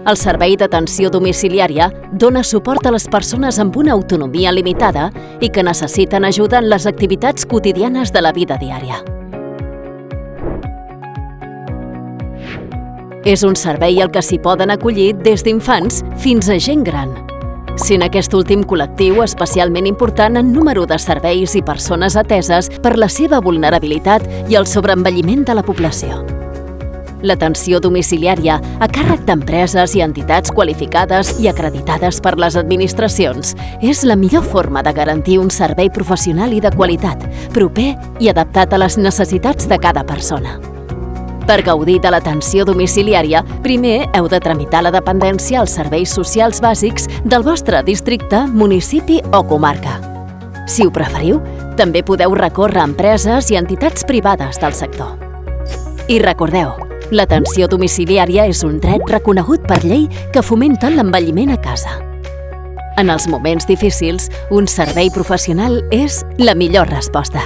El servei d'atenció domiciliària dona suport a les persones amb una autonomia limitada i que necessiten ajuda en les activitats quotidianes de la vida diària. És un servei al que s'hi poden acollir des d'infants fins a gent gran, sent aquest últim col·lectiu especialment important en número de serveis i persones ateses per la seva vulnerabilitat i el sobreenvelliment de la població. L'atenció domiciliària a càrrec d'empreses i entitats qualificades i acreditades per les administracions és la millor forma de garantir un servei professional i de qualitat, proper i adaptat a les necessitats de cada persona. Per gaudir de l'atenció domiciliària, primer heu de tramitar la dependència als serveis socials bàsics del vostre districte, municipi o comarca. Si ho preferiu, també podeu recórrer a empreses i entitats privades del sector. I recordeu, l'atenció domiciliària és un dret reconegut per llei que fomenta l'envelliment a casa. En els moments difícils, un servei professional és la millor resposta.